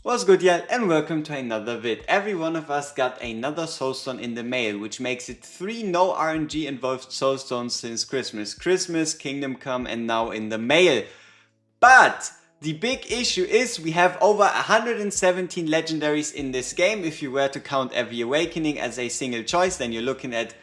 What's good, y'all, and welcome to another vid. Every one of us got another soulstone in the mail, which makes it 3 no RNG involved soulstones since Christmas, Kingdom Come, and now in the mail. But the big issue is we have over 117 legendaries in this game. If you were to count every awakening as a single choice, then you're looking at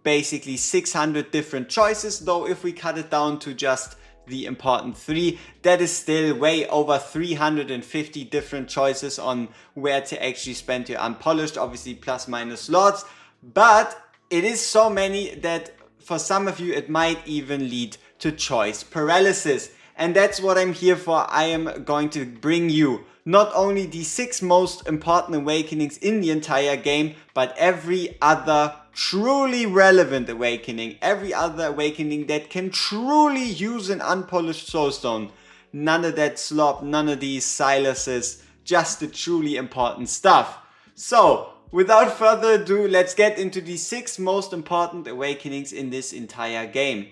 basically 600 different choices, though if we cut it down to just the important 3, that is still way over 350 different choices on where to actually spend your unpolished, obviously plus minus slots, but it is so many that for some of you it might even lead to choice paralysis. And that's what I'm here for. I am going to bring you not only the 6 most important awakenings in the entire game, but every other truly relevant awakening, every other awakening that can truly use an unpolished soulstone. None of that slop, none of these silences, just the truly important stuff. So, without further ado, let's get into the 6 most important awakenings in this entire game.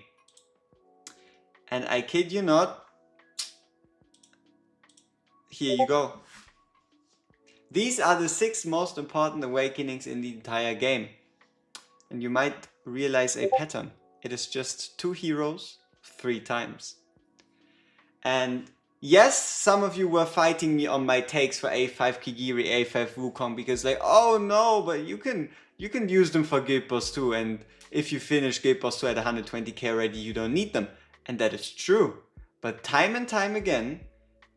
And I kid you not, here you go. These are the 6 most important awakenings in the entire game. And you might realize a pattern. It is just 2 heroes 3 times. And yes, some of you were fighting me on my takes for A5 Kigiri, A5 Wukong, because like, oh no, but you can use them for Guild Boss 2, and if you finish Guild Boss 2 at 120k already, you don't need them. And that is true. But time and time again,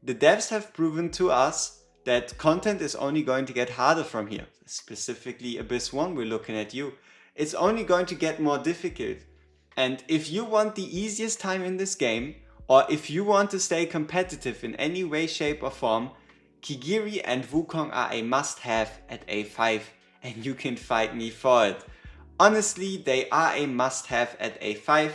the devs have proven to us that content is only going to get harder from here. Specifically Abyss 1, we're looking at you. It's only going to get more difficult. And if you want the easiest time in this game, or if you want to stay competitive in any way, shape or form, Kigiri and Wukong are a must-have at A5, and you can fight me for it. Honestly, they are a must-have at A5.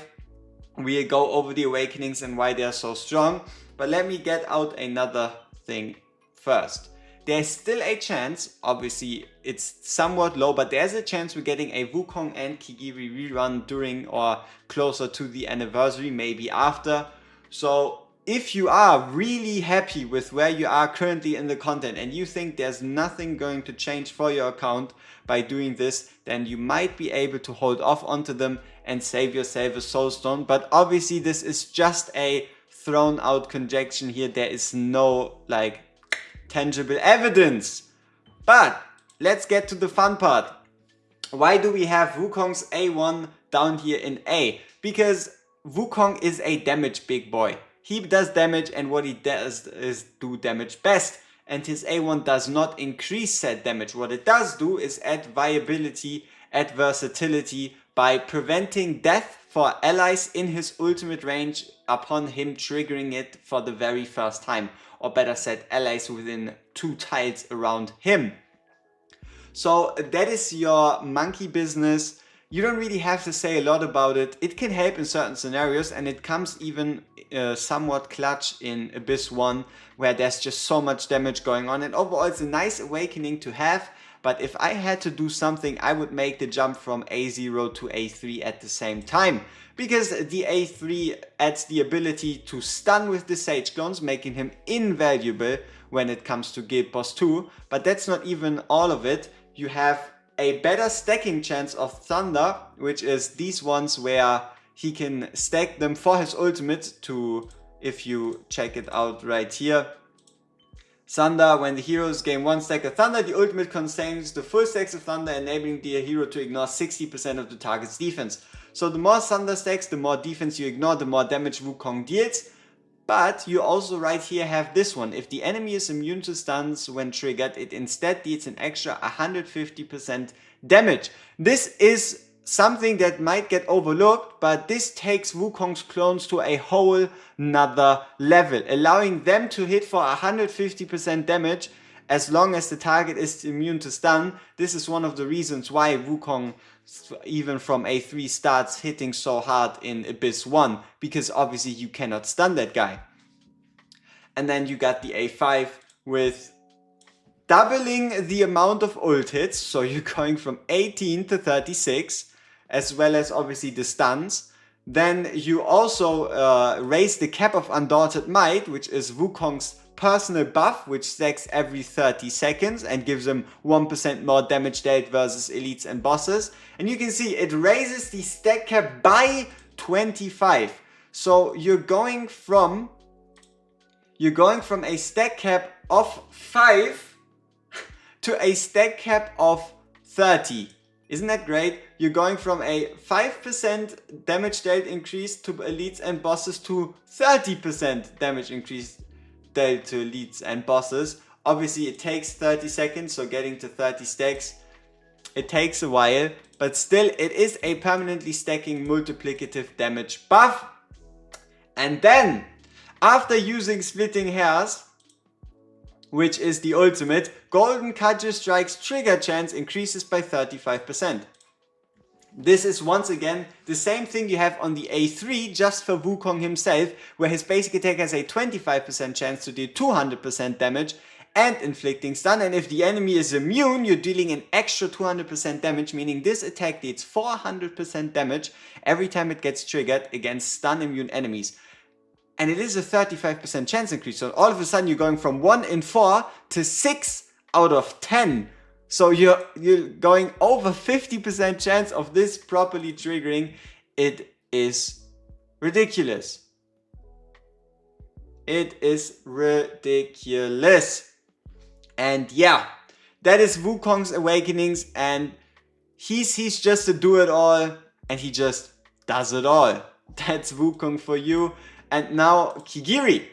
We'll go over the awakenings and why they are so strong, but let me get out another thing first. There's still a chance, obviously it's somewhat low, but there's a chance we're getting a Wukong and Kigiri rerun during or closer to the anniversary, maybe after. So if you are really happy with where you are currently in the content and you think there's nothing going to change for your account by doing this, then you might be able to hold off onto them and save yourself a soulstone. But obviously this is just a thrown out conjecture here. There is no like tangible evidence. But let's get to the fun part. Why do we have Wukong's A1 down here in A? Because Wukong is a damage big boy. He does damage, and what he does is do damage best. And his A1 does not increase said damage. What it does do is add viability, add versatility by preventing death for allies in his ultimate range upon him triggering it for the very first time. Or better said, allies within 2 tiles around him. So that is your monkey business. You don't really have to say a lot about it. It can help in certain scenarios, and it comes even somewhat clutch in Abyss 1, where there's just so much damage going on. And overall it's a nice awakening to have, but if I had to do something, I would make the jump from A0 to A3 at the same time. Because the A3 adds the ability to stun with the Sage Clones, making him invaluable when it comes to Guild Boss 2. But that's not even all of it. You have a better stacking chance of Thunder, which is these ones where he can stack them for his ultimate to, if you check it out right here. Thunder, when the heroes gain 1 stack of Thunder, the ultimate contains the full stacks of Thunder, enabling the hero to ignore 60% of the target's defense. So the more Thunder stacks, the more defense you ignore, the more damage Wukong deals. But you also right here have this one. If the enemy is immune to stuns when triggered, it instead deals an extra 150% damage. This is something that might get overlooked, but this takes Wukong's clones to a whole nother level, allowing them to hit for 150% damage as long as the target is immune to stun. This is one of the reasons why Wukong, even from A3, starts hitting so hard in Abyss 1, because obviously you cannot stun that guy. And then you got the A5 with doubling the amount of ult hits, so you're going from 18 to 36, as well as obviously the stuns. Then you also raise the cap of Undaunted Might, which is Wukong's personal buff, which stacks every 30 seconds and gives them 1% more damage dealt versus elites and bosses. And you can see it raises the stack cap by 25. So you're going from a stack cap of 5 to a stack cap of 30. Isn't that great? You're going from a 5% damage dealt increase to elites and bosses to 30% damage increase dealt to elites and bosses. Obviously it takes 30 seconds, so getting to 30 stacks, it takes a while, but still it is a permanently stacking multiplicative damage buff. And then, after using Splitting Hairs, which is the ultimate, Golden Cudgel Strike's trigger chance increases by 35%. This is once again the same thing you have on the A3 just for Wukong himself, where his basic attack has a 25% chance to deal 200% damage and inflicting stun, and if the enemy is immune, you're dealing an extra 200% damage, meaning this attack deals 400% damage every time it gets triggered against stun immune enemies. And it is a 35% chance increase, so all of a sudden you're going from 1 in 4 to 6 out of 10. So you're going over 50% chance of this properly triggering. It is ridiculous. It is ridiculous. And yeah, that is Wukong's Awakenings, and he's just a do-it-all, and he just does it all. That's Wukong for you. And now Kigiri.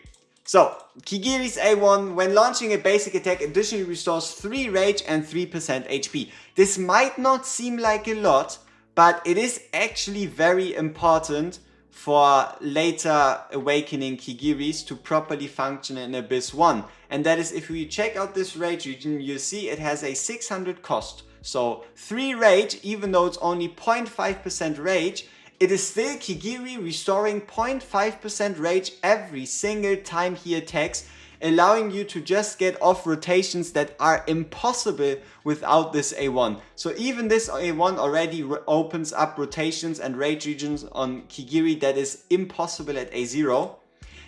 So Kigiri's A1, when launching a basic attack, additionally restores 3 rage and 3% HP. This might not seem like a lot, but it is actually very important for later awakening Kigiris to properly function in Abyss 1. And that is, if we check out this rage region, you see it has a 600 cost. So 3 rage, even though it's only 0.5% rage, it is still Kigiri restoring 0.5% rage every single time he attacks, allowing you to just get off rotations that are impossible without this A1. So even this A1 already opens up rotations and rage regions on Kigiri that is impossible at A0.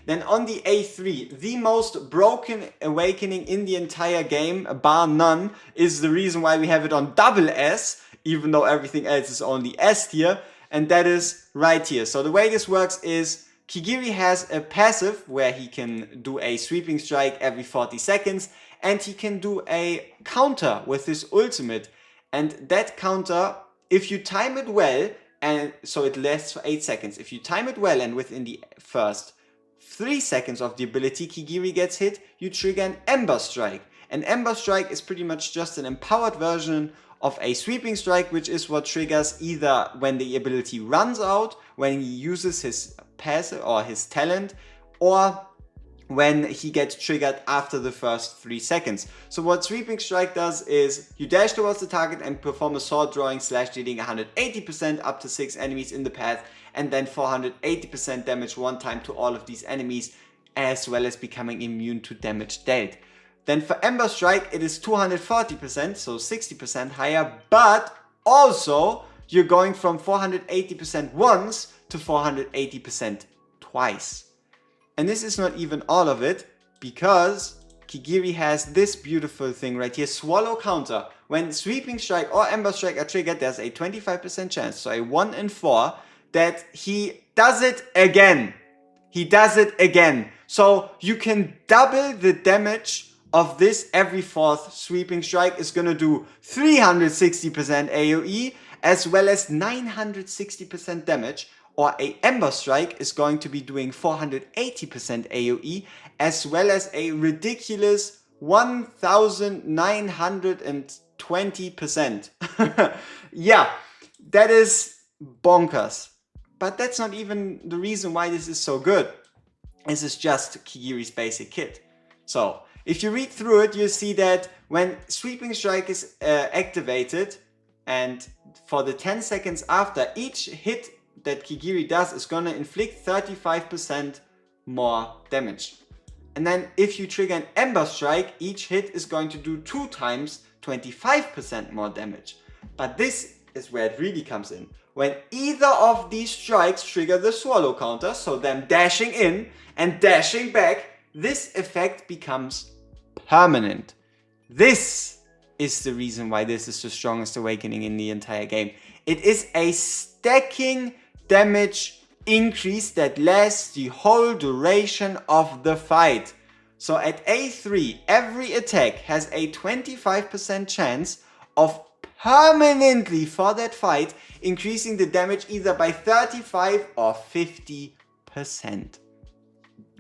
Then on the A3, the most broken awakening in the entire game, bar none, is the reason why we have it on double S, even though everything else is only S tier. And that is right here. So the way this works is Kigiri has a passive where he can do a sweeping strike every 40 seconds and he can do a counter with his ultimate. And that counter, if you time it well, and so it lasts for 8 seconds. If you time it well and within the first 3 seconds of the ability Kigiri gets hit, you trigger an Ember Strike. An Ember Strike is pretty much just an empowered version of a sweeping strike, which is what triggers either when the ability runs out, when he uses his passive or his talent, or when he gets triggered after the first 3 seconds. So what sweeping strike does is you dash towards the target and perform a sword drawing / dealing 180% up to 6 enemies in the path, and then 480% damage one time to all of these enemies, as well as becoming immune to damage dealt. Then for Ember Strike, it is 240%, so 60% higher, but also you're going from 480% once to 480% twice. And this is not even all of it, because Kigiri has this beautiful thing right here, Swallow Counter. When Sweeping Strike or Ember Strike are triggered, there's a 25% chance, so a 1 in 4, that he does it again. He does it again. So you can double the damage of this every 4th Sweeping Strike. Is going to do 360% AoE as well as 960% damage, or a Ember Strike is going to be doing 480% AoE as well as a ridiculous 1920%. Yeah, that is bonkers. But that's not even the reason why this is so good. This is just Kigiri's basic kit. So if you read through it, you see that when Sweeping Strike is activated, and for the 10 seconds after, each hit that Kigiri does is going to inflict 35% more damage. And then if you trigger an Ember Strike, each hit is going to do 2 times 25% more damage. But this is where it really comes in. When either of these strikes trigger the Swallow Counter, so them dashing in and dashing back, this effect becomes permanent. This is the reason why this is the strongest awakening in the entire game. It is a stacking damage increase that lasts the whole duration of the fight. So at A3, every attack has a 25% chance of permanently for that fight increasing the damage either by 35 or 50%.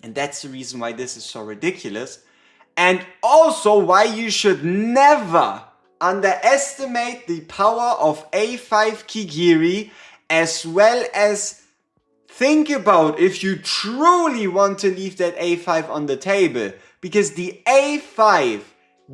And that's the reason why this is so ridiculous. And also why you should never underestimate the power of A5 Kigiri, as well as think about if you truly want to leave that A5 on the table, because the A5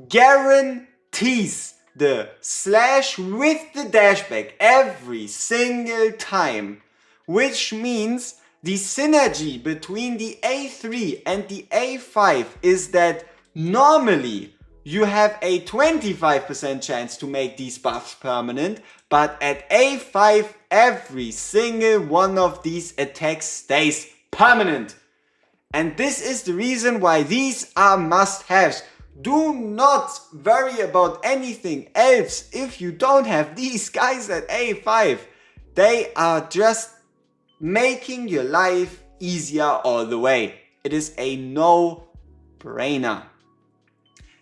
guarantees the slash with the dashback every single time, which means the synergy between the A3 and the A5 is that normally you have a 25% chance to make these buffs permanent, but at A5 every single one of these attacks stays permanent. And this is the reason why these are must-haves. Do not worry about anything else if you don't have these guys at A5. They are just making your life easier all the way. It is a no-brainer.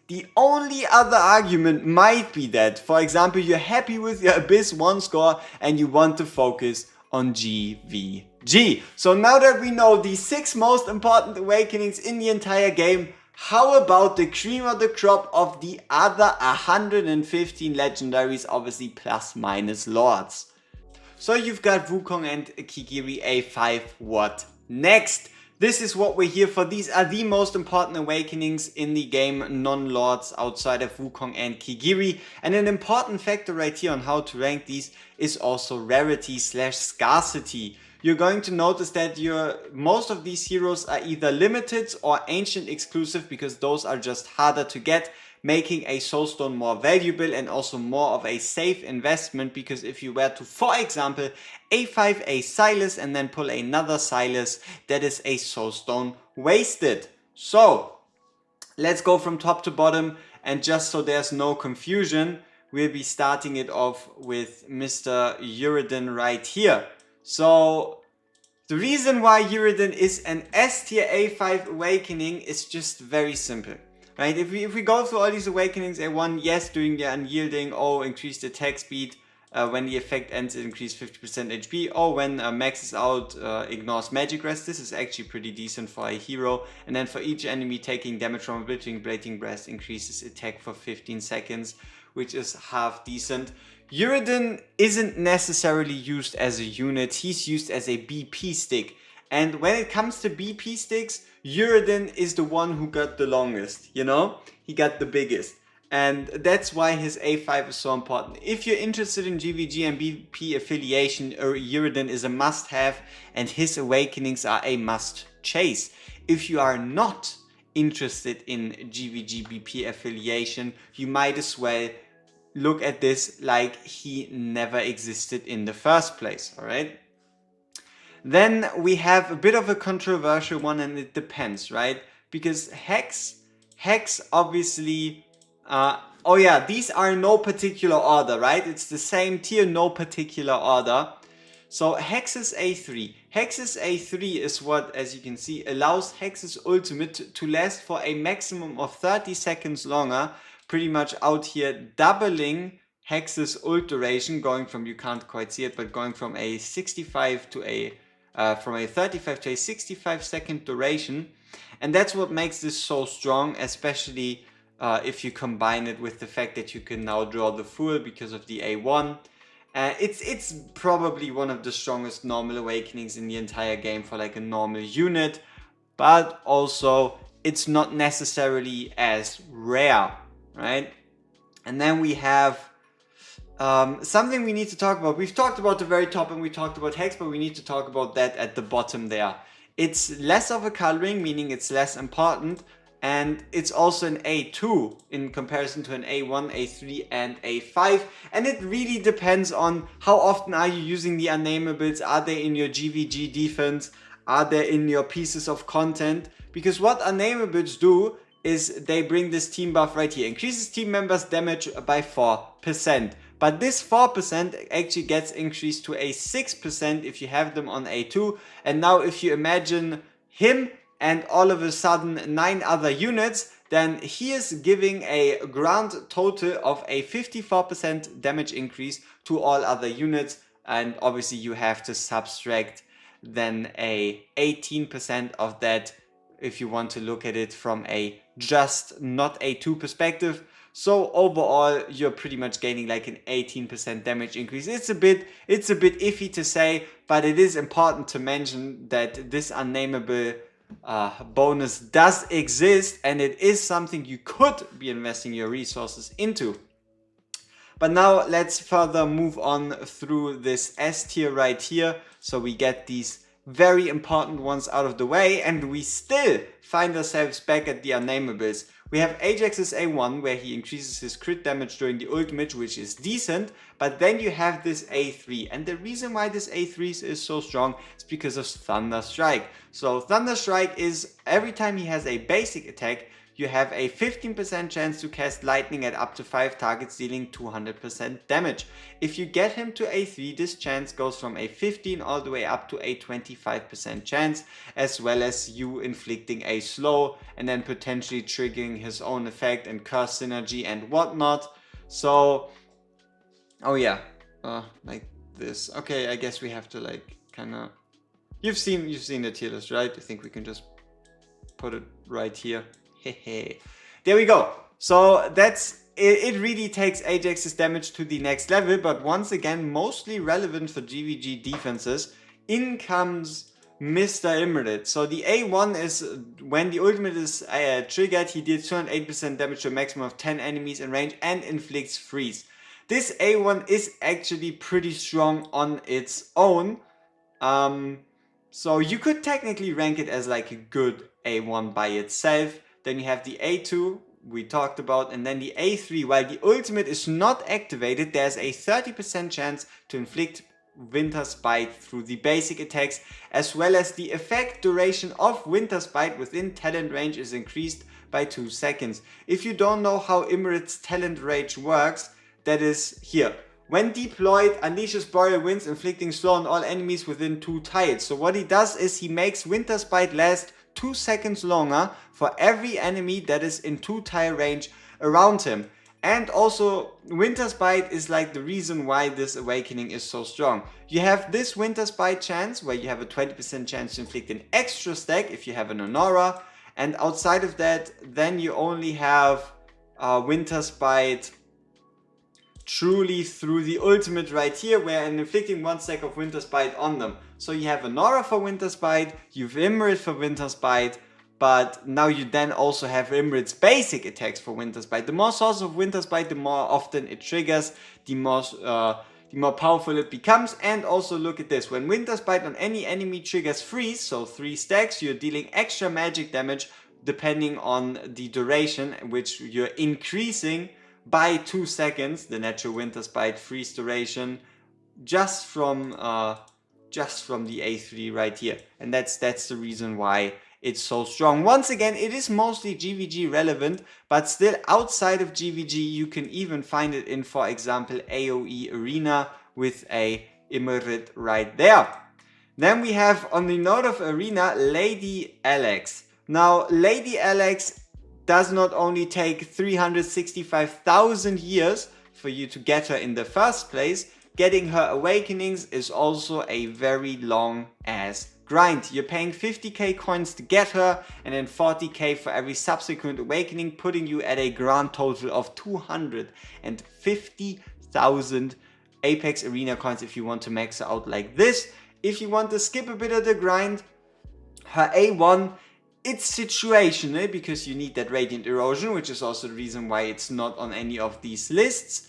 The only other argument might be that, for example, you're happy with your Abyss 1 score and you want to focus on GVG. So now that we know the 6 most important awakenings in the entire game, how about the cream of the crop of the other 115 legendaries, obviously plus minus lords? So you've got Wukong and Kigiri A5. What next? This is what we're here for. These are the most important awakenings in the game, non-lords outside of Wukong and Kigiri. And an important factor right here on how to rank these is also rarity / scarcity. You're going to notice that most of these heroes are either limited or ancient exclusive, because those are just harder to get, making a soulstone more valuable and also more of a safe investment, because if you were to, for example, A5 a Silas and then pull another Silas, that is a soulstone wasted. So let's go from top to bottom, and just so there's no confusion, we'll be starting it off with Mr. Uridan right here. So the reason why Uridan is an S tier A5 awakening is just very simple. Right, if we go through all these awakenings, A1, yes, doing the unyielding, oh, increased attack speed, when the effect ends it increased 50% HP, oh, when maxes out, ignores magic rest. This is actually pretty decent for a hero. And then for each enemy taking damage from a Blating Breast, increases attack for 15 seconds, which is half decent. Uridan isn't necessarily used as a unit, he's used as a BP stick. And when it comes to BP sticks, Uridan is the one who got the longest, you know? He got the biggest. And that's why his A5 is so important. If you're interested in GVG and BP affiliation, Uridan is a must-have and his awakenings are a must-chase. If you are not interested in GVG BP affiliation, you might as well look at this like he never existed in the first place, alright? Then we have a bit of a controversial one, and it depends, right? Because Hex obviously, oh yeah, these are in no particular order, right? It's the same tier, no particular order. So Hex's A3. Hex's A3 is what, as you can see, allows Hex's ultimate to last for a maximum of 30 seconds longer, pretty much out here doubling Hex's ult duration, going from, you can't quite see it, but going from a 65 to a from a 35 to a 65 second duration. And that's what makes this so strong, especially if you combine it with the fact that you can now draw the Fool because of the A1. It's probably one of the strongest normal awakenings in the entire game for like a normal unit, but also it's not necessarily as rare, right? And then we have something we need to talk about. We've talked about the very top and we talked about Hex, but we need to talk about that at the bottom there. It's less of a coloring, meaning it's less important, and it's also an A2 in comparison to an A1, A3 and A5, and it really depends on how often are you using the unnameables. Are they in your GVG defense? Are they in your pieces of content? Because what unnameables do is they bring this team buff right here. Increases team members damage by 4%. But this 4% actually gets increased to a 6% if you have them on A2. And now if you imagine him and all of a sudden 9 other units, then he is giving a grand total of a 54% damage increase to all other units. And obviously you have to subtract then a 18% of that if you want to look at it from a just not A2 perspective. So overall, you're pretty much gaining like an 18% damage increase. It's a bit iffy to say, but it is important to mention that this unnameable bonus does exist, and it is something you could be investing your resources into. But now let's further move on through this S tier right here. So we get these very important ones out of the way, and we still find ourselves back at the unnameables. We have Ajax's A1, where he increases his crit damage during the ultimate, which is decent, but then you have this A3, and the reason why this A3 is so strong is because of Thunder Strike. So Thunder Strike is every time he has a basic attack, you have a 15% chance to cast lightning at up to 5 targets, dealing 200% damage. If you get him to A3, this chance goes from a 15 all the way up to a 25% chance, as well as you inflicting a slow and then potentially triggering his own effect and curse synergy and whatnot. So, oh yeah, like this. Okay, I guess we have to like kind of. You've seen the tier list, right? I think we can just put it right here. There we go. So that's it. It really takes Ajax's damage to the next level, but once again, mostly relevant for GVG defenses. In comes Mr. Immerit. So the A1 is when the ultimate is triggered, he deals 208% damage to a maximum of 10 enemies in range and inflicts freeze. This A1 is actually pretty strong on its own. So you could technically rank it as like a good A1 by itself. Then you have the A2 we talked about, and then the A3. While the ultimate is not activated, there's a 30% chance to inflict Winter's Bite through the basic attacks, as well as the effect duration of Winter's Bite within talent range is increased by 2 seconds. If you don't know how Immerit's talent range works, that is here. When deployed, unleashes Boreal Winds, inflicting slow on all enemies within 2 tiles. So what he does is he makes Winter's Bite last 2 seconds longer for every enemy that is in 2 tile range around him. And also, Winter's Bite is like the reason why this awakening is so strong. You have this Winter's Bite chance, where you have a 20% chance to inflict an extra stack if you have an Honora. And outside of that, then you only have Winter's Bite truly through the ultimate right here, where I'm inflicting 1 stack of Winter's Bite on them. So you have Honora for Winter's Bite, you've Immerit for Winter's Bite, but now you then also have Immerit's basic attacks for Winter's Bite. The more sources of Winter's Bite, the more often it triggers, the more powerful it becomes. And also look at this, when Winter's Bite on any enemy triggers freeze, so 3 stacks, you're dealing extra magic damage depending on the duration, which you're increasing by 2 seconds, the natural Winter's Bite freeze duration, just from the A3 right here. And that's the reason why it's so strong. Once again, it is mostly GVG relevant, but still outside of GVG, you can even find it in, for example, AoE Arena with a Immerit right there. Then we have, on the note of Arena, Lady Alex. Now, Lady Alex does not only take 365,000 years for you to get her in the first place, getting her awakenings is also a very long ass grind. You're paying 50k coins to get her, and then 40k for every subsequent awakening, putting you at a grand total of 250,000 Apex Arena coins if you want to max her out like this. If you want to skip a bit of the grind, her A1, it's situational because you need that Radiant Erosion, which is also the reason why it's not on any of these lists.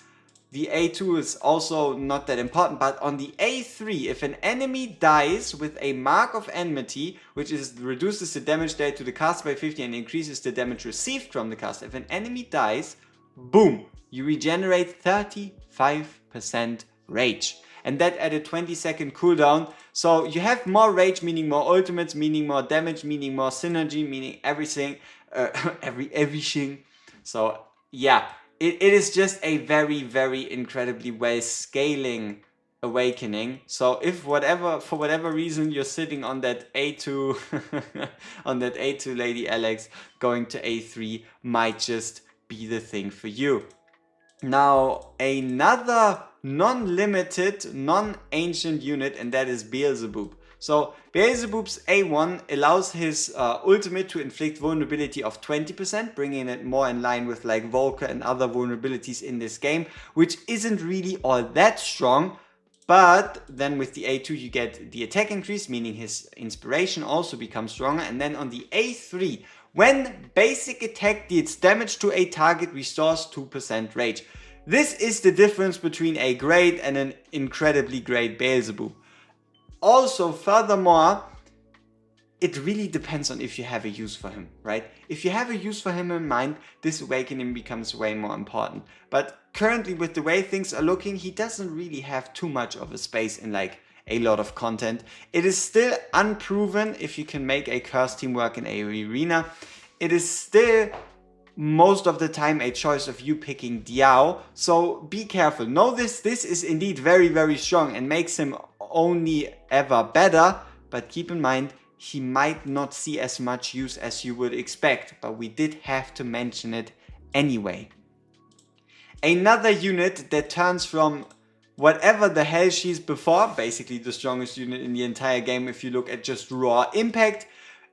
The A2 is also not that important, but on the A3, if an enemy dies with a Mark of Enmity, which reduces the damage dealt to the caster by 50 and increases the damage received from the caster, if an enemy dies, boom, you regenerate 35% rage. And that at a 20-second cooldown. So you have more rage, meaning more ultimates, meaning more damage, meaning more synergy, meaning everything, everything. So yeah, it is just a very, very incredibly well scaling awakening. So if for whatever reason you're sitting on that A2 on that A2 Lady Alex, going to A3 might just be the thing for you. Now another non-limited, non-ancient unit, and that is Beelzebub. So Beelzebub's A1 allows his ultimate to inflict vulnerability of 20%, bringing it more in line with like Volker and other vulnerabilities in this game, which isn't really all that strong. But then with the A2 you get the attack increase, meaning his inspiration also becomes stronger. And then on the A3, when basic attack deals damage to a target, restores 2% rage. This is the difference between a great and an incredibly great Beelzebub. Also, furthermore, it really depends on if you have a use for him, right? If you have a use for him in mind, this awakening becomes way more important. But currently, with the way things are looking, he doesn't really have too much of a space in like a lot of content. It is still unproven if you can make a curse team work in a arena. It is still most of the time a choice of you picking Diao, so be careful. Know this is indeed very, very strong and makes him only ever better, but keep in mind he might not see as much use as you would expect, but we did have to mention it anyway. Another unit that turns from whatever the hell she's before, basically the strongest unit in the entire game if you look at just raw impact,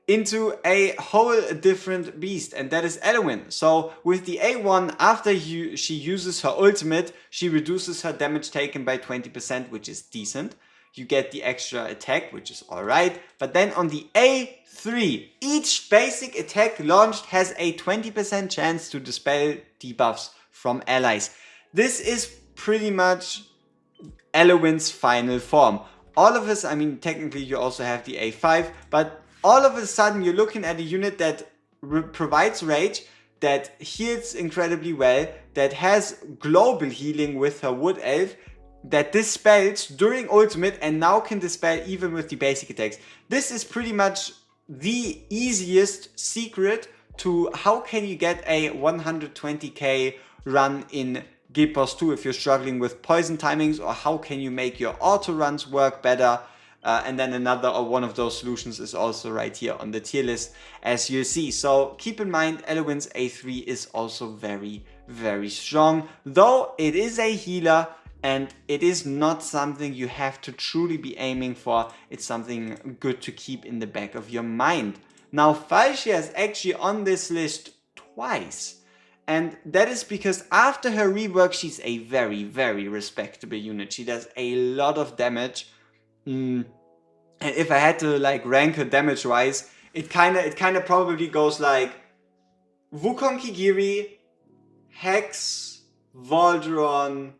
into a whole different beast, and that is Elwyn. So with the A1, after she uses her ultimate, she reduces her damage taken by 20%, which is decent. You get the extra attack, which is alright. But then on the A3, each basic attack launched has a 20% chance to dispel debuffs from allies. This is pretty much Elwyn's final form. All of us, I mean, technically you also have the A5, but all of a sudden you're looking at a unit that provides rage, that heals incredibly well, that has global healing with her Wood Elf, that dispels during ultimate and now can dispel even with the basic attacks. This is pretty much the easiest secret to how can you get a 120k run in Guild Boss 2 if you're struggling with poison timings, or how can you make your auto runs work better. And then another or one of those solutions is also right here on the tier list, as you see. So keep in mind, Elwyn's A3 is also very, very strong, though it is a healer and it is not something you have to truly be aiming for. It's something good to keep in the back of your mind. Now, Falchia is actually on this list twice. And that is because after her rework, she's a very, very respectable unit. She does a lot of damage. And if I had to like rank her damage wise, it kinda probably goes like Wukong Kigiri, Hex, Voltron,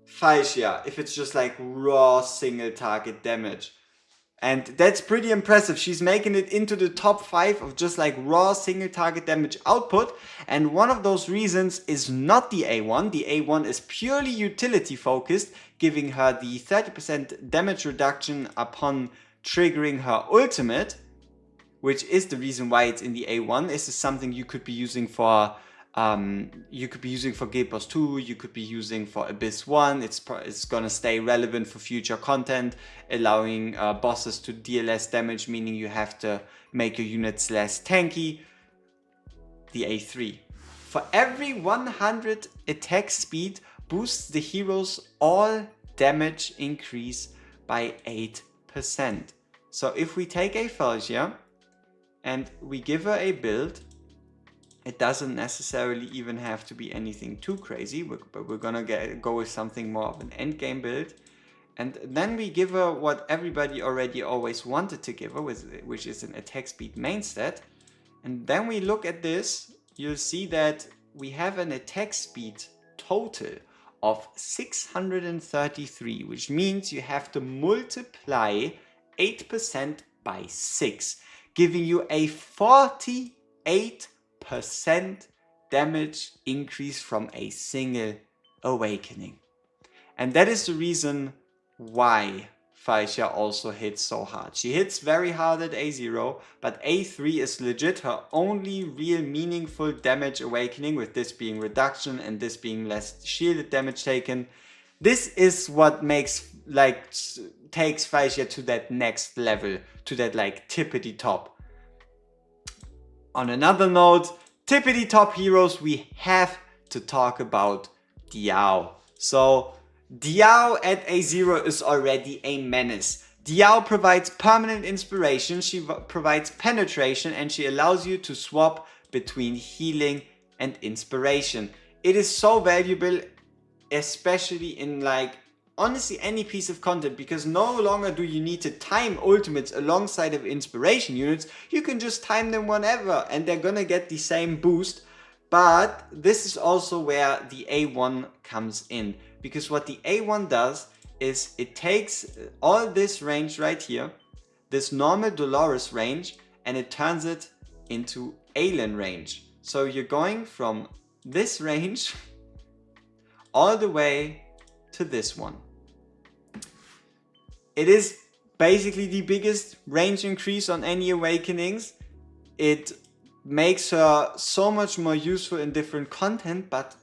Falchia, if it's just like raw single target damage. And that's pretty impressive. She's making it into the top 5 of just like raw single target damage output. And one of those reasons is not the A1. The A1 is purely utility focused, giving her the 30% damage reduction upon triggering her ultimate, which is the reason why it's in the A1. This is something you could be using for Guild Boss 2, you could be using for Abyss 1. It's gonna stay relevant for future content, allowing bosses to deal less damage, meaning you have to make your units less tanky. The A3. For every 100 attack speed, boosts the hero's all damage increase by 8%. So if we take a Falchia and we give her a build, it doesn't necessarily even have to be anything too crazy, but we're gonna go with something more of an endgame build. And then we give her what everybody already always wanted to give her, which is an attack speed main stat. And then we look at this, you'll see that we have an attack speed total of 633, which means you have to multiply 8% by 6, giving you a 48% damage increase from a single awakening. And that is the reason why Faisha also hits so hard. She hits very hard at A0, but A3 is legit her only real meaningful damage awakening, with this being reduction and this being less shielded damage taken. This is what makes, like, takes Faisha to that next level, to that like tippity top. On another note, tippity top heroes, we have to talk about Diao. So Diao at A0 is already a menace. Diao provides permanent inspiration, she provides penetration, and she allows you to swap between healing and inspiration. It is so valuable, especially in like honestly any piece of content, because no longer do you need to time ultimates alongside of inspiration units. You can just time them whenever and they're gonna get the same boost. But this is also where the A1 comes in, because what the A1 does is it takes all this range right here, this normal Dolores range, and it turns it into Alien range. So you're going from this range all the way to this one. It is basically the biggest range increase on any awakenings. It makes her so much more useful in different content, but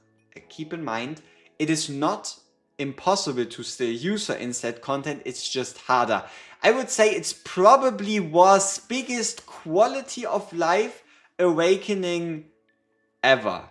keep in mind, it is not impossible to still use her in said content, it's just harder. I would say it's probably WoR's biggest quality of life awakening ever.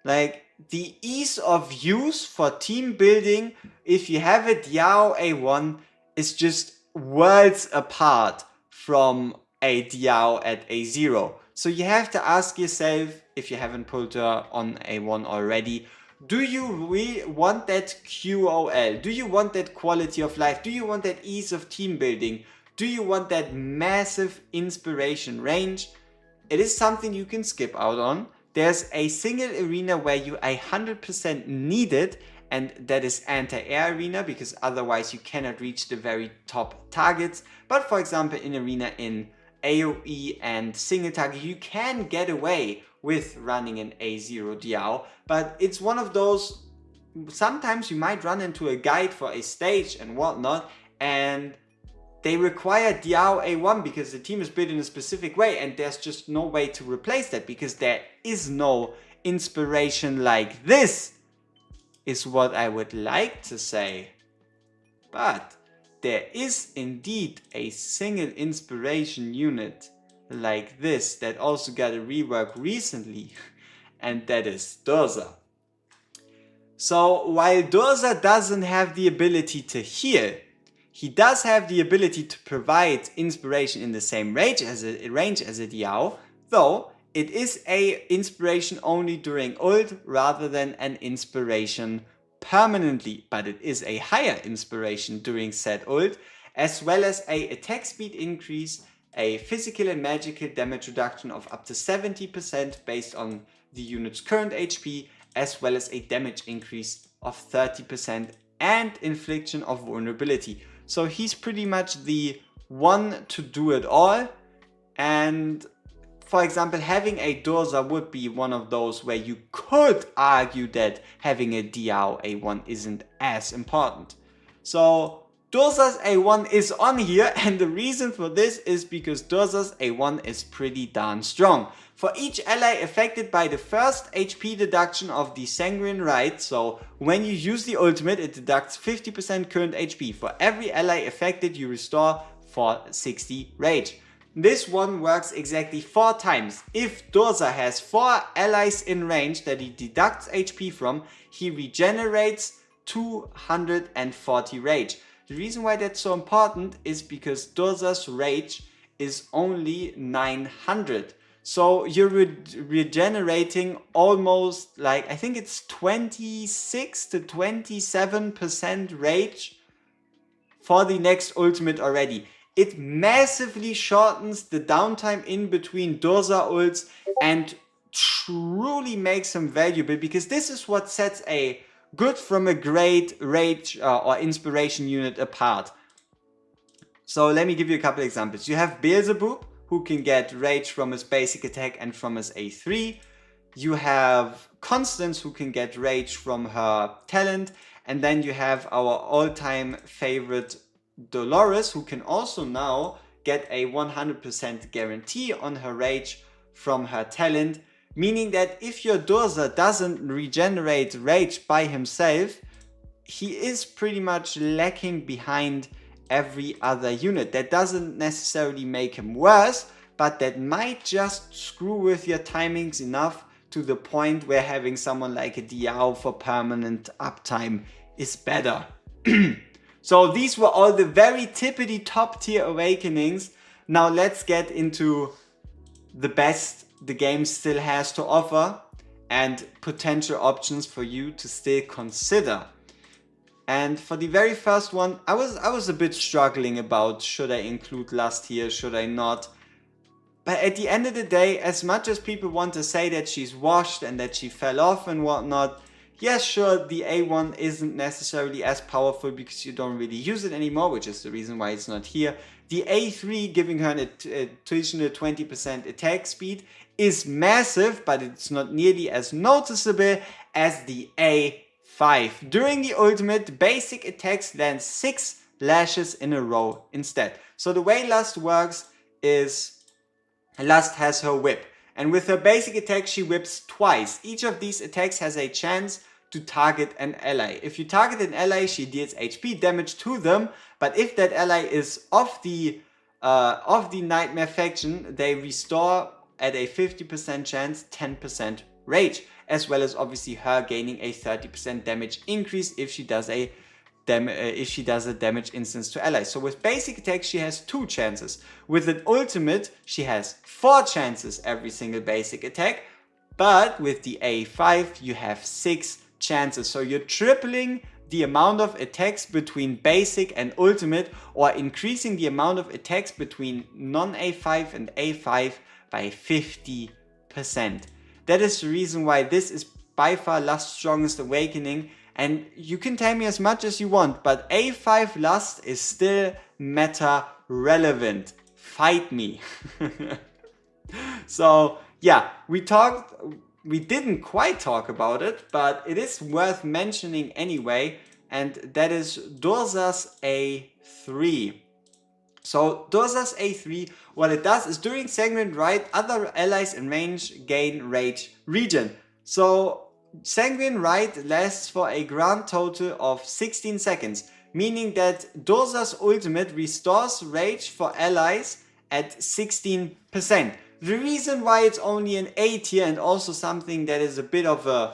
Like, the ease of use for team building, if you have a Diao A1, is just worlds apart from a Diao at A0. So you have to ask yourself, if you haven't pulled her on A1 already, do you really want that QOL? Do you want that quality of life? Do you want that ease of team building? Do you want that massive inspiration range? It is something you can skip out on. There's a single arena where you 100% need it, and that is anti-air arena, because otherwise you cannot reach the very top targets. But for example, in arena in AoE and single target, you can get away with running an A0 Diao, but it's one of those, sometimes you might run into a guide for a stage and whatnot, and they require Diao A1 because the team is built in a specific way, and there's just no way to replace that, because there is no inspiration like this, is what I would like to say. But there is indeed a single inspiration unit like this that also got a rework recently, and that is Durza. So while Durza doesn't have the ability to heal, he does have the ability to provide inspiration in the same range as a Diao, though it is a inspiration only during ult rather than an inspiration permanently, but it is a higher inspiration during said ult, as well as a attack speed increase, a physical and magical damage reduction of up to 70% based on the unit's current HP, as well as a damage increase of 30% and infliction of vulnerability. So he's pretty much the one to do it all. And for example, having a Durza would be one of those where you could argue that having a Diao A1 isn't as important. So Durza's A1 is on here, and the reason for this is because Durza's A1 is pretty darn strong. For each ally affected by the first HP deduction of the Sanguine Rite, so when you use the ultimate, it deducts 50% current HP. For every ally affected, you restore for 60 rage. This one works exactly 4 times. If Durza has 4 allies in range that he deducts HP from, he regenerates 240 rage. The reason why that's so important is because Durza's rage is only 900. So you're regenerating almost, like, I think it's 26 to 27% rage for the next ultimate already. It massively shortens the downtime in between Durza ults and truly makes them valuable, because this is what sets a good from a great rage or inspiration unit apart. So let me give you a couple examples. You have Beelzebub, who can get rage from his basic attack and from his A3. You have Constance, who can get rage from her talent. And then you have our all-time favorite Dolores, who can also now get a 100% guarantee on her rage from her talent, meaning that if your Durza doesn't regenerate rage by himself, he is pretty much lacking behind every other unit. That doesn't necessarily make him worse, but that might just screw with your timings enough to the point where having someone like a Diao for permanent uptime is better. So these were all the very tippity top tier awakenings. Now let's get into the best the game still has to offer and potential options for you to still consider. And for the very first one, I was a bit struggling about should I include Lust here, should I not? But at the end of the day, as much as people want to say that she's washed and that she fell off and whatnot, yes, sure, the A1 isn't necessarily as powerful because you don't really use it anymore, which is the reason why it's not here. The A3 giving her an additional 20% attack speed is massive, but it's not nearly as noticeable as the A5. During the ultimate, basic attacks land 6 lashes in a row instead. So the way Lust works is Lust has her whip, and with her basic attack she whips twice. Each of these attacks has a chance to target an ally. If you target an ally, she deals HP damage to them, but if that ally is of the Nightmare faction, they restore at a 50% chance 10% rage, as well as obviously her gaining a 30% damage increase if she does a damage instance to allies. So with basic attack she has 2 chances. With an ultimate she has 4 chances every single basic attack, but with the A5 you have 6 chances. So you're tripling the amount of attacks between basic and ultimate, or increasing the amount of attacks between non-A5 and A5 by 50%. That is the reason why this is by far Lust's strongest awakening. And you can tell me as much as you want, but A5 Lust is still meta relevant. Fight me. So yeah, we didn't quite talk about it, but it is worth mentioning anyway, and that is Durza's A3. So Durza's A3, what it does is during Sanguine Rite, other allies in range gain rage regen. So Sanguine Rite lasts for a grand total of 16 seconds, meaning that Durza's ultimate restores rage for allies at 16%. The reason why it's only an A tier and also something that is a bit of a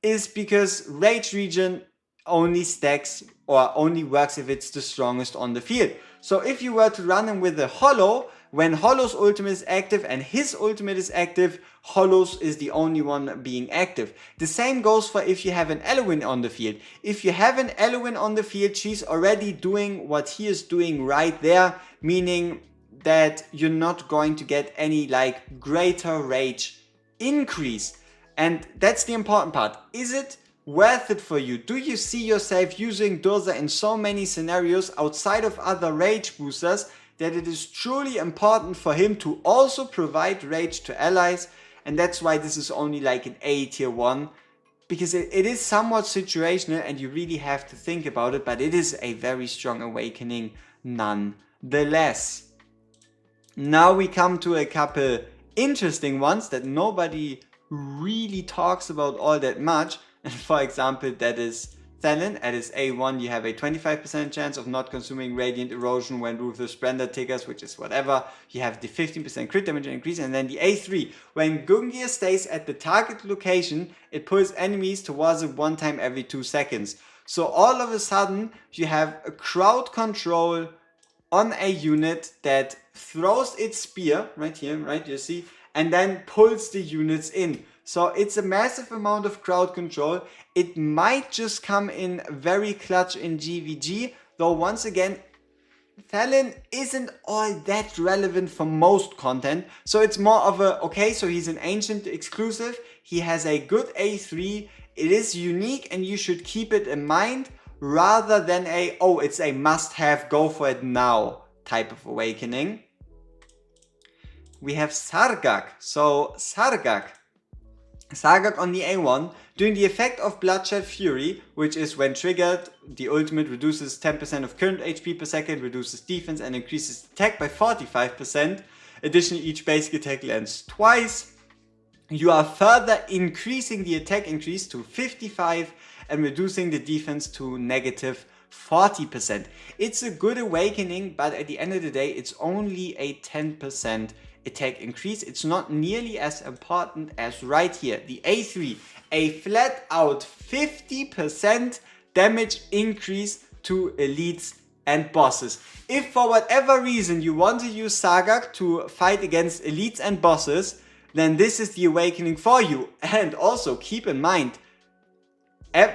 is because rage regen only stacks or only works if it's the strongest on the field. So if you were to run him with a Hollow, when Hollow's ultimate is active and his ultimate is active, Hollow's is the only one being active. The same goes for if you have an Eloin on the field. If you have an Eloin on the field, she's already doing what he is doing right there, meaning that you're not going to get any like greater rage increase. And that's the important part. Is it worth it for you? Do you see yourself using Durza in so many scenarios outside of other rage boosters that it is truly important for him to also provide rage to allies? And that's why this is only like an A tier 1, because it is somewhat situational and you really have to think about it, but it is a very strong awakening nonetheless. Now we come to a couple interesting ones that nobody really talks about all that much. And for example, that is Thalin. At his A1 you have a 25% chance of not consuming Radiant Erosion when Ruthless Splendor triggers, which is whatever. You have the 15% crit damage increase. And then the A3, when Gungnir stays at the target location, it pulls enemies towards it 1 time every 2 seconds. So all of a sudden you have a crowd control on a unit that throws its spear, right here, right, you see, and then pulls the units in. So it's a massive amount of crowd control. It might just come in very clutch in GVG, though once again, Thalin isn't all that relevant for most content. So it's more of a, okay, so he's an ancient exclusive, he has a good A3, it is unique and you should keep it in mind, rather than a, oh, it's a must-have, go for it now type of awakening. We have Sargak. So Sargak Sargak on the A1, during the effect of Bloodshed Fury, which is when triggered, the ultimate reduces 10% of current HP per second, reduces defense and increases attack by 45%. Additionally, each basic attack lands twice. You are further increasing the attack increase to 55 and reducing the defense to negative 40%. It's a good awakening, but at the end of the day, it's only a 10% attack increase. It's not nearly as important as right here, the A3, a flat out 50% damage increase to elites and bosses. If for whatever reason you want to use Sargak to fight against elites and bosses, then this is the awakening for you. And also keep in mind,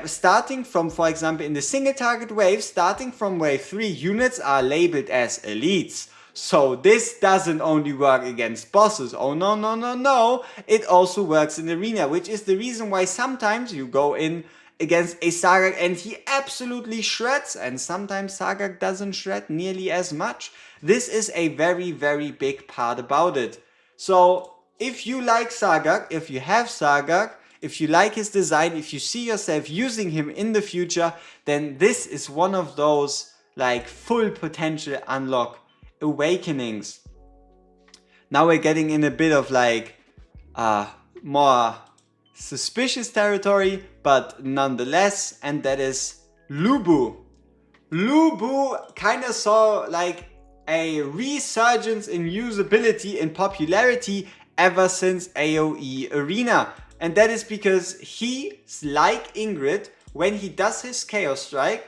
starting from, for example, in the single target wave, starting from wave 3, units are labeled as elites. So this doesn't only work against bosses. Oh no, no, no, no. It also works in arena, which is the reason why sometimes you go in against a Sargak and he absolutely shreds, and sometimes Sargak doesn't shred nearly as much. This is a very, very big part about it. So if you like Sargak, if you have Sargak, if you like his design, if you see yourself using him in the future, then this is one of those like full potential unlock awakenings. Now we're getting in a bit of like more suspicious territory, but nonetheless, and that is Lubu. Lubu kind of saw like a resurgence in usability and popularity ever since AoE Arena. And that is because he, like Ingrid, when he does his Chaos Strike,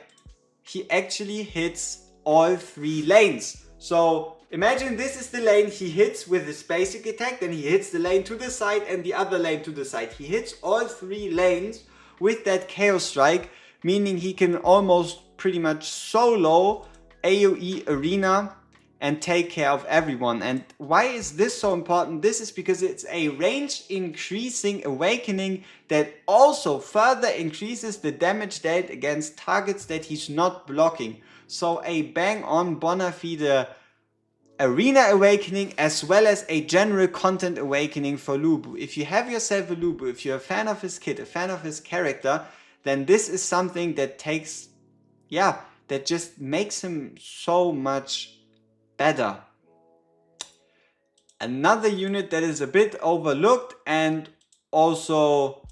he actually hits all 3 lanes. So imagine this is the lane he hits with his basic attack, then he hits the lane to the side and the other lane to the side. He hits all 3 lanes with that Chaos Strike, meaning he can almost pretty much solo AoE Arena and take care of everyone. And why is this so important? This is because it's a range increasing awakening that also further increases the damage dealt against targets that he's not blocking. So a bang on bona fide arena awakening as well as a general content awakening for Lubu. If you have yourself a Lubu, if you're a fan of his kit, a fan of his character, then this is something that takes, that just makes him so much better. Another unit that is a bit overlooked, and also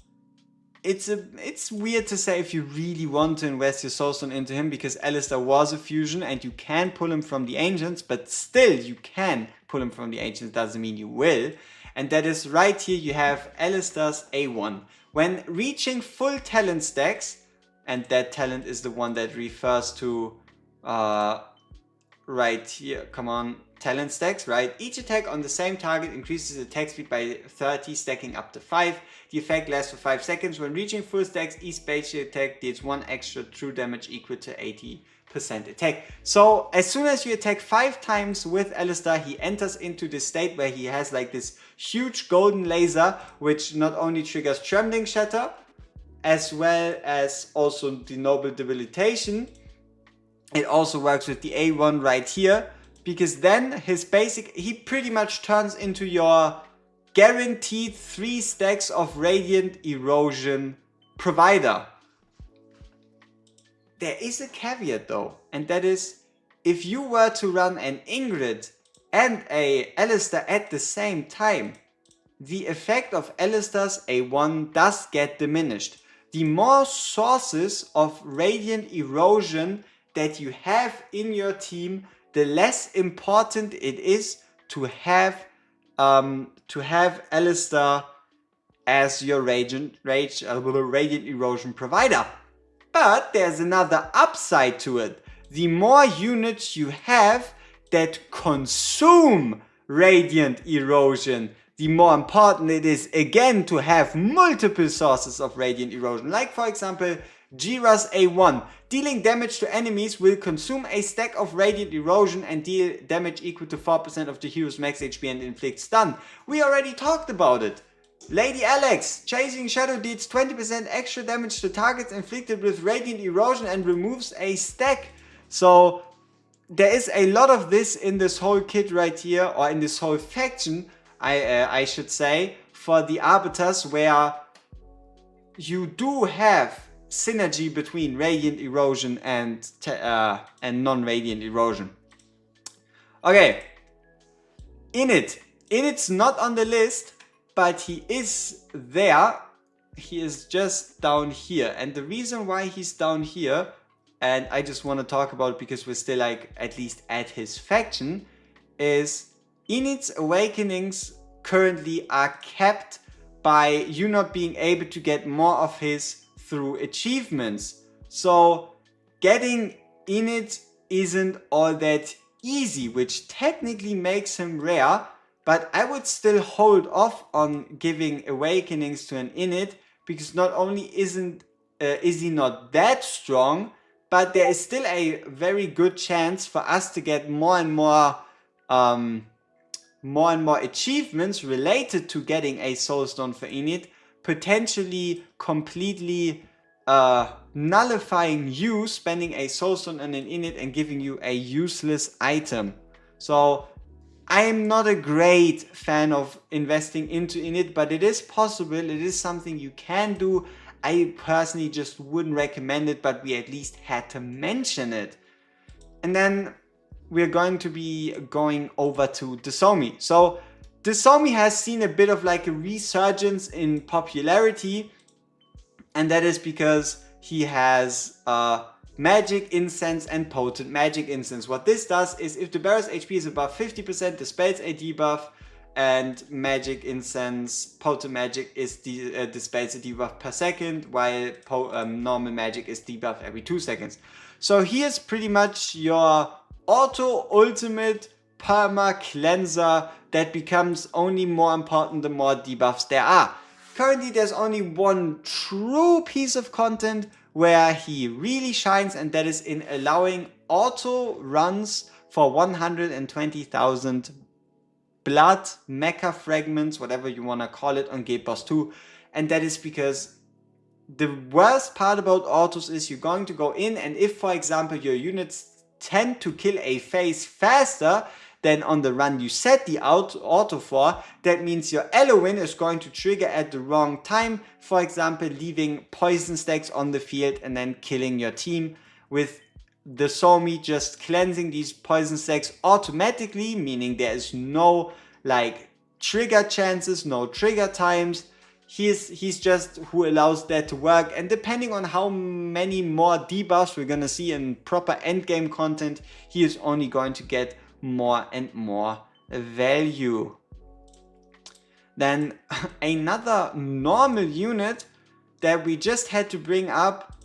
it's weird to say if you really want to invest your soulstone into him, because Alistair was a fusion and you can pull him from the ancients, but still you can pull him from the ancients, doesn't mean you will. And that is right here, you have Alistair's A1. When reaching full talent stacks, and that talent is the one that refers to right here, come on, talent stacks, right? Each attack on the same target increases attack speed by 30, stacking up to 5. The effect lasts for 5 seconds. When reaching full stacks, each special attack deals 1 extra true damage equal to 80% attack. So as soon as you attack 5 times with Alistair, he enters into this state where he has like this huge golden laser, which not only triggers Trembling Shatter, as well as also the Noble Debilitation. It also works with the A1 right here, because then his basic, he pretty much turns into your guaranteed 3 stacks of Radiant Erosion provider. There is a caveat though, and that is, if you were to run an Ingrid and a Alistair at the same time, the effect of Alistair's A1 does get diminished. The more sources of Radiant Erosion that you have in your team, the less important it is to have Alistair as your Radiant Erosion provider. But there's another upside to it. The more units you have that consume Radiant Erosion, the more important it is again to have multiple sources of Radiant Erosion. Like for example, Jira's A1. Dealing damage to enemies will consume a stack of Radiant Erosion and deal damage equal to 4% of the hero's max HP and inflict stun. We already talked about it. Lady Alex, Chasing Shadow deals 20% extra damage to targets inflicted with Radiant Erosion and removes a stack. So there is a lot of this in this whole kit right here, or in this whole faction, I should say, for the Arbiters, where you do have synergy between Radiant Erosion and non-Radiant Erosion. Okay, Init's not on the list, but he is there. He is just down here, and the reason why he's down here, and I just want to talk about it because we're still like at least at his faction, is Init's awakenings currently are kept by you not being able to get more of his through achievements. So getting Init isn't all that easy, which technically makes him rare, but I would still hold off on giving awakenings to an Init, because not only is he not that strong, but there is still a very good chance for us to get more and more achievements related to getting a soulstone for Init, potentially completely nullifying you spending a soulstone on an Init and giving you a useless item. So I am not a great fan of investing into Init, but it is possible, it is something you can do. I personally just wouldn't recommend it, but we at least had to mention it. And then we're going to be going over to Desomi. So Desomi has seen a bit of like a resurgence in popularity, and that is because he has magic incense and potent magic incense. What this does is if the bearer's HP is above 50%, dispels a debuff, and magic incense, potent magic is dispels a debuff per second, while normal magic is debuff every 2 seconds. So he is pretty much your auto ultimate perma cleanser that becomes only more important the more debuffs there are. Currently there's only one true piece of content where he really shines, and that is in allowing auto runs for 120,000 blood mecha fragments, whatever you want to call it, on Gate Boss 2. And that is because the worst part about autos is you're going to go in, and if for example your units tend to kill a phase faster than on the run you set the auto for, that means your Eloin is going to trigger at the wrong time, for example leaving poison stacks on the field and then killing your team, with the Somi just cleansing these poison stacks automatically, meaning there is no like trigger chances, no trigger times. He's just who allows that to work, and depending on how many more debuffs we're gonna see in proper endgame content, he is only going to get more and more value. Then another normal unit that we just had to bring up,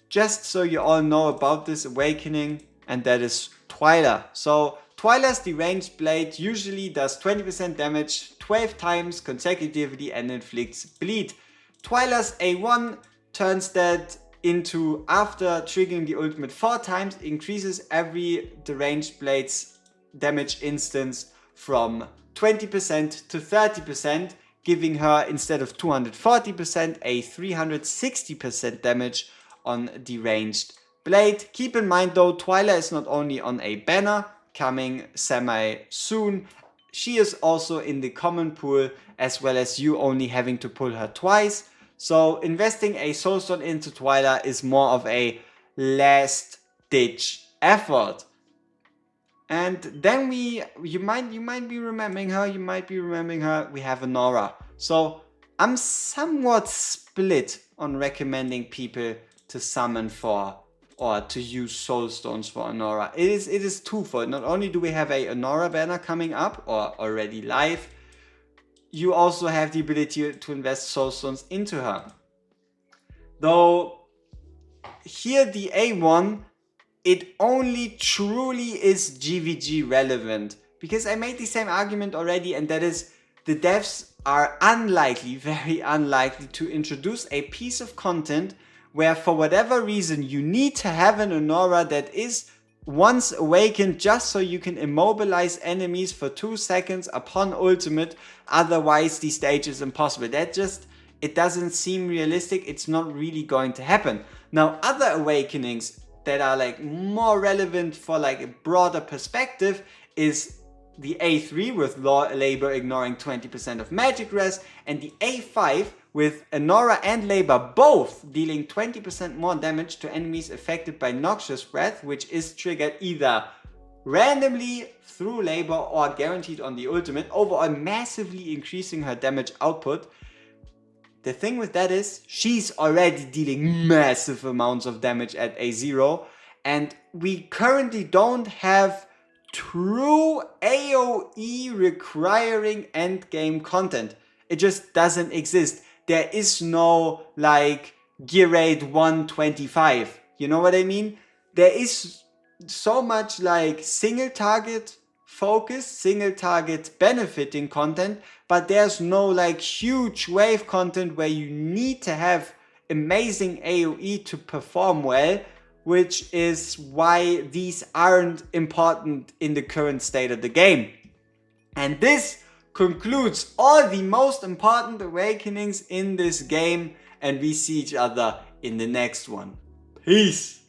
just so you all know about this awakening, and that is Twyla. So Twyla's deranged blade usually does 20% damage 12 times consecutively and inflicts bleed. Twyla's A1 turns that into, after triggering the ultimate 4 times, increases every deranged blade's damage instance from 20% to 30%, giving her, instead of 240%, a 360% damage on deranged blade. Keep in mind though, Twyla is not only on a banner coming semi soon, she is also in the common pool, as well as you only having to pull her twice. So investing a soulstone into Twyla is more of a last ditch effort. And then you might be remembering her, we have Honora. So I'm somewhat split on recommending people to summon for or to use soulstones for Honora. It is twofold. Not only do we have a Honora banner coming up or already live, you also have the ability to invest soulstones into her. Though here the A1, it only truly is GVG relevant, because I made the same argument already, and that is the devs are unlikely, very unlikely, to introduce a piece of content where for whatever reason you need to have an Honora that is once awakened just so you can immobilize enemies for 2 seconds upon ultimate, otherwise the stage is impossible. It doesn't seem realistic, it's not really going to happen. Now other awakenings that are like more relevant for like a broader perspective is the A3 with Law Labor ignoring 20% of magic res, and the A5 with Anora and Labor both dealing 20% more damage to enemies affected by Noxious Breath, which is triggered either randomly through Labor or guaranteed on the ultimate, overall massively increasing her damage output. The thing with that is, she's already dealing massive amounts of damage at A0, and we currently don't have true AoE requiring endgame content. It just doesn't exist. There is no like gear rate 125. You know what I mean? There is so much like single target focus, single target benefiting content, but there's no like huge wave content where you need to have amazing AoE to perform well, which is why these aren't important in the current state of the game. And this concludes all the most important awakenings in this game, and we see each other in the next one. Peace!